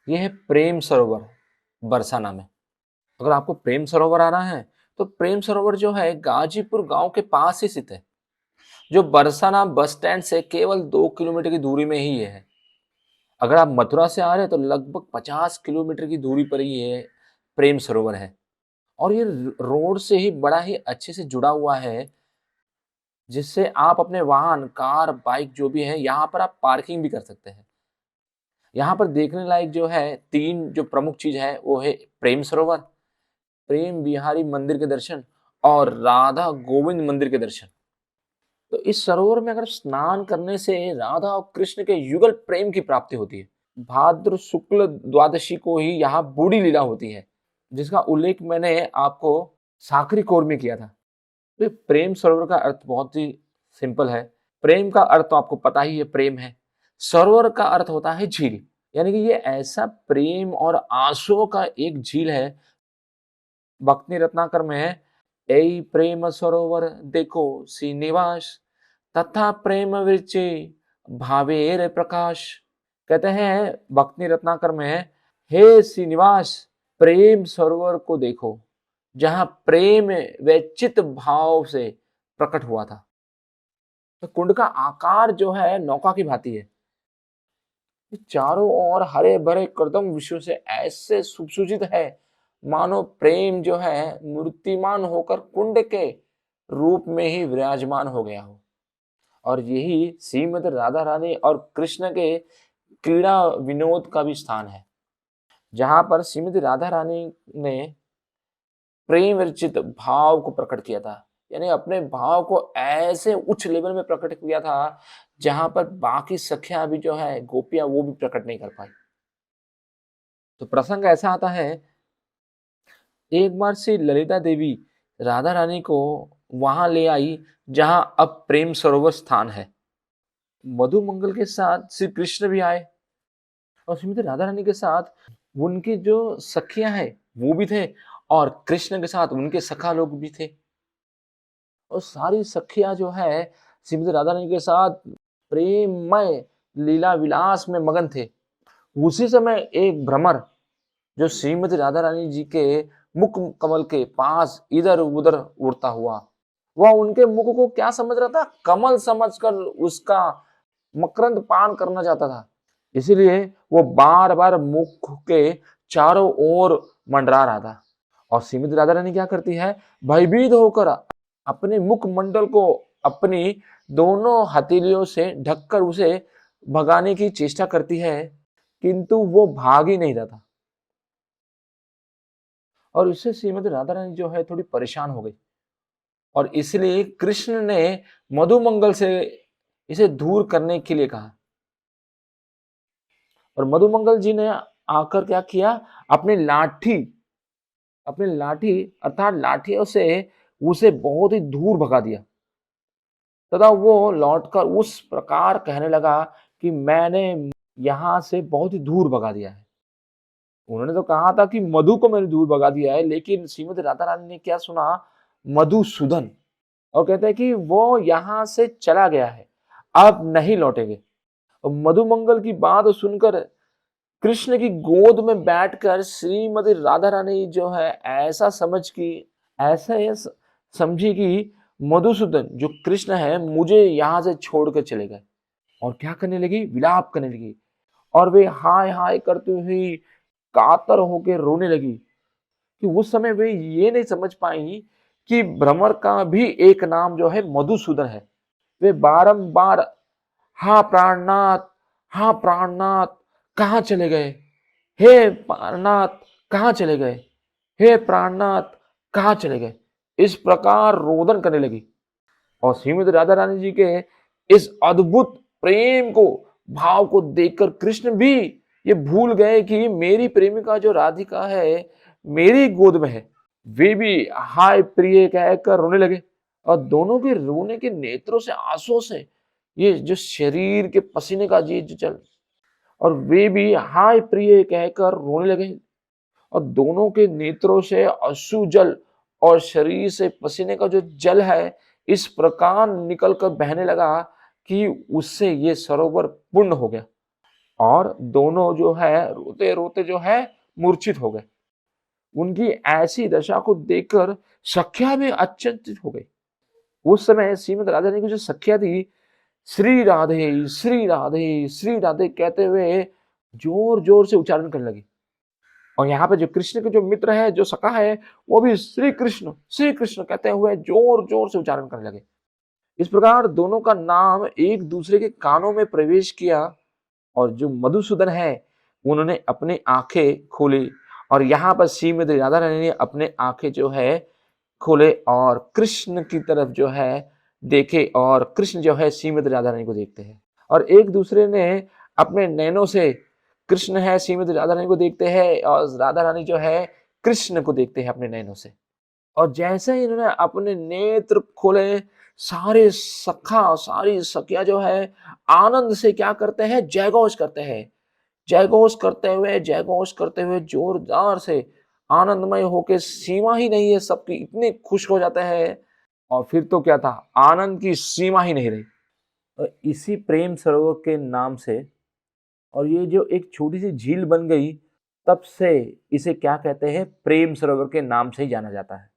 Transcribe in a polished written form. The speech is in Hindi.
ये है प्रेम सरोवर बरसाना में। अगर आपको प्रेम सरोवर आना है तो प्रेम सरोवर जो है गाजीपुर गांव के पास ही स्थित है, जो बरसाना बस स्टैंड से केवल 2 किलोमीटर की दूरी में ही है। अगर आप मथुरा से आ रहे हैं तो लगभग 50 किलोमीटर की दूरी पर ही ये प्रेम सरोवर है। और ये रोड से ही बड़ा ही अच्छे से जुड़ा हुआ है, जिससे आप अपने वाहन, कार, बाइक जो भी है यहाँ पर आप पार्किंग भी कर सकते हैं। यहाँ पर देखने लायक जो है 3 जो प्रमुख चीज है वो है प्रेम सरोवर, प्रेम बिहारी मंदिर के दर्शन और राधा गोविंद मंदिर के दर्शन। तो इस सरोवर में अगर स्नान करने से राधा और कृष्ण के युगल प्रेम की प्राप्ति होती है। भाद्र शुक्ल द्वादशी को ही यहाँ बूढ़ी लीला होती है, जिसका उल्लेख मैंने आपको साखरी कोर में किया था। तो प्रेम सरोवर का अर्थ बहुत ही सिंपल है। प्रेम का अर्थ तो आपको पता ही है, प्रेम है। सरोवर का अर्थ होता है झील, यानी कि ये ऐसा प्रेम और आंसुओं का एक झील है। भक्ति रत्नाकर में है, ऐ प्रेम सरोवर देखो श्रीनिवास, तथा प्रेम विरचे भावेर प्रकाश। कहते हैं भक्ति रत्नाकर में है, हे श्रीनिवास, प्रेम सरोवर को देखो जहां प्रेम व चित भाव से प्रकट हुआ था। तो कुंड का आकार जो है नौका की भांति है। चारों ओर हरे भरे कर्दम विषयों से ऐसे सुसज्जित है, मानो प्रेम जो है मूर्तिमान होकर कुंड के रूप में ही विराजमान हो गया हो। और यही श्रीमद राधा रानी और कृष्ण के क्रीड़ा विनोद का भी स्थान है, जहां पर श्रीमती राधा रानी ने प्रेम विरचित भाव को प्रकट किया था, यानी अपने भाव को ऐसे उच्च लेवल में प्रकट किया था जहां पर बाकी सखियां भी जो है गोपियां वो भी प्रकट नहीं कर पाई। तो प्रसंग ऐसा आता है, एक बार से ललिता देवी राधा रानी को वहां ले आई जहां अब प्रेम सरोवर स्थान है। मधु मंगल के साथ श्री कृष्ण भी आए और श्रीमती राधा रानी के साथ उनकी जो सखियां हैं वो भी थे, और कृष्ण के साथ उनके सखा लोग भी थे। और सारी सखियां जो है श्रीमती राधा रानी के साथ प्रेममय लीला विलास में मगन थे। उसी समय एक भ्रमर जो श्रीमती राधा रानी जी के मुख कमल के पास इधर उधर उड़ता हुआ, वह उनके मुख को क्या समझ रहा था, कमल समझकर उसका मकरंद पान करना चाहता था। इसीलिए वो बार बार मुख के चारों ओर मंडरा रहा था। और श्रीमती राधा रानी क्या करती है, भयभीत होकर अपने मुख मंडल को अपनी दोनों हथेलियों से ढककर उसे भगाने की चेष्टा करती है, किंतु वो भाग ही नहीं रहा था। और इससे श्रीमती राधा रानी जो है थोड़ी परेशान हो गई, और इसलिए कृष्ण ने मधुमंगल से इसे दूर करने के लिए कहा। और मधुमंगल जी ने आकर क्या किया, अपनी लाठी अर्थात लाठियों से उसे बहुत ही दूर भगा दिया, तथा वो लौटकर उस प्रकार कहने लगा कि मैंने यहां से बहुत ही दूर भगा दिया है। उन्होंने तो कहा था कि मधु को मैंने दूर भगा दिया है, लेकिन श्रीमती राधा रानी ने क्या सुना, मधुसूदन। और कहते हैं कि वो यहां से चला गया है, अब नहीं लौटेंगे। और मधुमंगल की बात सुनकर कृष्ण की गोद में बैठकर श्रीमती राधा रानी जो है ऐसा ये समझी कि मधुसूदन जो कृष्ण है मुझे यहां से छोड़कर चले गए। और क्या करने लगी, विलाप करने लगी, और वे हाय हाय करती हुई कातर होकर रोने लगी। कि उस समय वे ये नहीं समझ पाई कि भ्रमर का भी एक नाम जो है मधुसूदन है। वे बारंबार हा प्राणनाथ, हा प्राणनाथ, कहाँ चले गए, हे प्राणनाथ कहाँ चले गए, हे प्राणनाथ कहाँ चले गए, इस प्रकार रोदन करने लगी। और श्रीमती राधा रानी जी के इस अद्भुत प्रेम को, भाव को देखकर कृष्ण भी ये भूल गए कि मेरी प्रेमिका जो राधिका है मेरी गोद में है। वे भी हाय प्रिय कहकर रोने लगे, और दोनों के रोने के नेत्रों से, आंसुओं से ये जो शरीर के पसीने का जी जो चल, और वे भी हाय प्रिय कहकर रोने लगे, और दोनों के नेत्रों से अश्रु जल और शरीर से पसीने का जो जल है इस प्रकार निकलकर बहने लगा कि उससे ये सरोवर पूर्ण हो गया। और दोनों जो है रोते रोते जो है मूर्छित हो गए। उनकी ऐसी दशा को देखकर सख्या भी आश्चर्यचकित हो गई। उस समय श्रीमद् राधा रानी की जो सख्या थी, श्री राधे श्री राधे श्री राधे कहते हुए जोर जोर से उच्चारण करने लगी। और यहाँ पे जो कृष्ण के जो मित्र है, जो सखा है, वो भी श्री कृष्ण कहते हुए जोर जोर से उच्चारण करने लगे। इस प्रकार दोनों का नाम एक दूसरे के कानों में प्रवेश किया और जो मधुसूदन है उन्होंने अपनी आंखें खोली और यहाँ पर श्रीमती राधा रानी ने अपने आंखें जो है खोले और कृष्ण की तरफ जो है देखे और कृष्ण जो है श्रीमती राधा रानी को देखते हैं और एक दूसरे ने अपने नैनों से कृष्ण है श्रीमती राधा रानी को देखते हैं और राधा रानी जो है कृष्ण को देखते हैं अपने नैनों से। और जैसे ही इन्होंने अपने नेत्र खोले, सारी सखिया जो है आनंद से क्या करते हैं, जयघोष करते हैं। जयघोष करते हुए जोरदार से आनंदमय होके सीमा ही नहीं है सबकी, इतने खुश हो जाते हैं। और फिर तो क्या था, आनंद की सीमा ही नहीं रही। और इसी प्रेम सरोवर के नाम से और ये जो एक छोटी सी झील बन गई, तब से इसे क्या कहते हैं, प्रेम सरोवर के नाम से ही जाना जाता है।